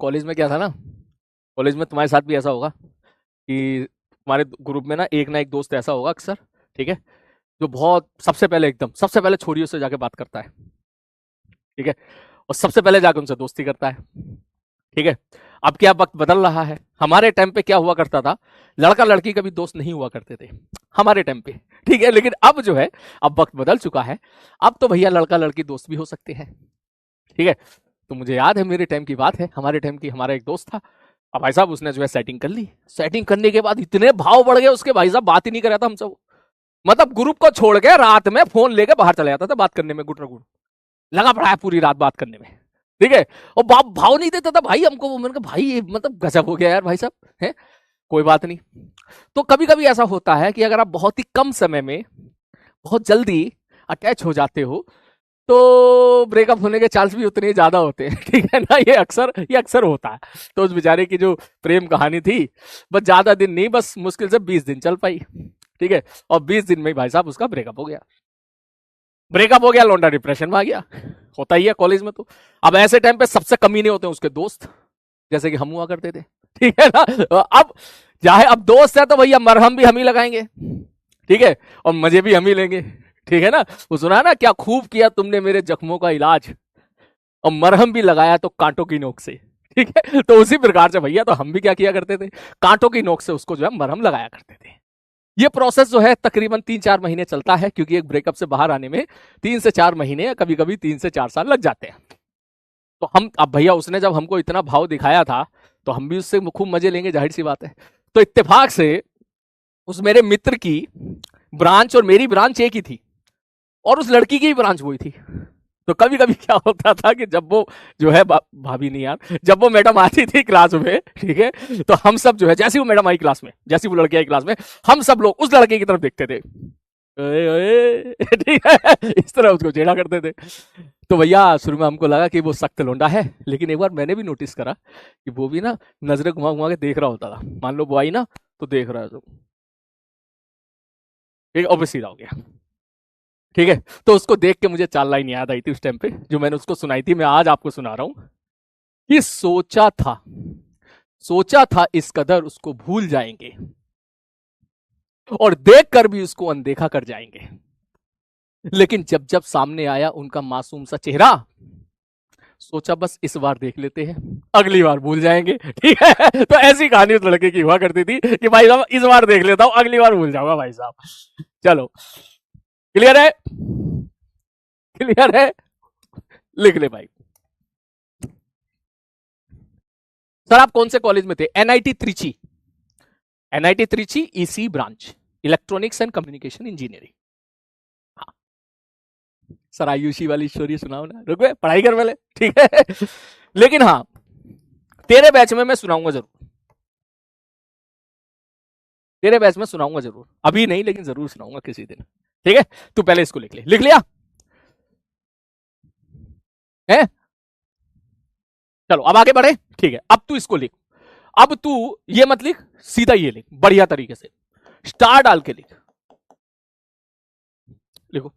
College में क्या था ना, कॉलेज में तुम्हारे साथ भी ऐसा होगा कि तुम्हारे ग्रुप में ना एक दोस्त ऐसा होगा अक्सर, ठीक है, जो बहुत सबसे पहले छोरियों से जाके बात करता है, ठीक है, और सबसे पहले जाके उनसे दोस्ती करता है, ठीक है। अब क्या वक्त बदल रहा है, हमारे टाइम पे क्या हुआ करता था, लड़का लड़की कभी दोस्त नहीं हुआ करते थे हमारे टाइम पे, ठीक है। लेकिन अब जो है, अब वक्त बदल चुका है, अब तो भैया लड़का लड़की दोस्त भी हो सकते हैं, ठीक है। तो मुझे याद है, मेरे टाइम की बात है, हमारे टाइम की, हमारा एक दोस्त था। अब भाई साहब उसने जो है सेटिंग कर ली, सेटिंग करने के बाद इतने भाव बढ़ गए उसके, भाई साहब बात ही नहीं कर रहा था हमसे वो, मतलब ग्रुप को छोड़ के रात में फोन लेके बाहर चला जाता था बात करने में, गुटरा गुट लगा पड़ा है पूरी रात बात करने में, ठीक है। और बाप भाव नहीं देता था भाई हमको, वो मैंने कहा भाई ये मतलब गजब हो गया यार भाई साहब, है कोई बात नहीं। तो कभी कभी ऐसा होता है कि अगर आप बहुत ही कम समय में बहुत जल्दी अटैच हो जाते हो, तो ब्रेकअप होने के चांस भी उतने ही ज्यादा होते हैं, ठीक है ना, ये अक्सर होता है। तो उस बेचारे की जो प्रेम कहानी थी, बस ज्यादा दिन नहीं, बस मुश्किल से 20 दिन चल पाई, ठीक है। और 20 दिन में ही भाई साहब उसका ब्रेकअप हो गया, लौंडा डिप्रेशन में आ गया, होता ही है कॉलेज में। तो अब ऐसे टाइम पे सबसे कमीने होते हैं उसके दोस्त, जैसे कि हम हुआ करते थे, ठीक है ना। अब चाहे अब दोस्त है तो भैया मरहम भी हम ही लगाएंगे, ठीक है, और मजे भी हम ही लेंगे, ठीक है ना। वो सुना ना, क्या खूब किया तुमने मेरे जख्मों का इलाज, और मरहम भी लगाया तो कांटों की नोक से, ठीक है। तो उसी प्रकार से भैया तो हम भी क्या किया करते थे, कांटों की नोक से उसको जो है मरहम लगाया करते थे। ये प्रोसेस जो है तकरीबन 3-4 महीने चलता है, क्योंकि एक ब्रेकअप से बाहर आने में 3 से 4 महीने या कभी कभी 3 से 4 साल लग जाते हैं। तो हम, अब भैया उसने जब हमको इतना भाव दिखाया था, तो हम भी उससे खूब मजे लेंगे, जाहिर सी बात है। तो इत्तेफाक से उस मेरे मित्र की ब्रांच और मेरी ब्रांच एक ही थी, और उस लड़की की भी ब्रांच वही थी। तो कभी कभी क्या होता था कि जब वो जो है भाभी नहीं यार, जब वो मैडम आती थी क्लास में, ठीक है, तो हम सब जो है, जैसे वो मैडम आई क्लास में, जैसे वो लड़की आई क्लास में, हम सब लोग उस लड़के की तरफ देखते थे, ओए ओए, ठीक है, इस तरह उसको छेड़ा करते थे। तो भैया शुरू में हमको लगा कि वो सख्त लौंडा है, लेकिन एक बार मैंने भी नोटिस करा कि वो भी ना नजरें घुमा घुमा के देख रहा होता था, मान लो वो आई ना, तो देख रहा है तो, ठीक है, और सीधा हो गया, ठीक है। तो उसको देख के मुझे 4 लाइन याद आई थी उस टाइम पे, जो मैंने उसको सुनाई थी, मैं आज आपको सुना रहा हूं कि सोचा था इस कदर उसको भूल जाएंगे, और देखकर भी उसको अनदेखा कर जाएंगे, लेकिन जब जब सामने आया उनका मासूम सा चेहरा, सोचा बस इस बार देख लेते हैं, अगली बार भूल जाएंगे, ठीक है। तो ऐसी कहानी उस लड़के की हुआ करती थी कि भाई साहब इस बार देख लेता हूं, अगली बार भूल जाऊंगा भाई साहब। चलो, क्लियर है, क्लियर है, लिख ले भाई। सर आप कौन से कॉलेज में थे? NIT Trichy, NIT Trichy EC branch, electronics and communication engineering. हाँ सर, आयुषी वाली स्टोरी सुनाओ ना, रुक गए पढ़ाई कर पहले, ठीक है। लेकिन हाँ, तेरे बैच में मैं सुनाऊंगा जरूर, तेरे बैच में सुनाऊंगा जरूर, अभी नहीं लेकिन जरूर सुनाऊंगा किसी दिन, ठीक है। तू पहले इसको लिख ले, लिख लिया है, चलो अब आगे बढ़े, ठीक है। अब तू इसको लिख, अब तू ये मत लिख, सीधा ये लिख बढ़िया तरीके से, स्टार डाल के लिख, लिखो।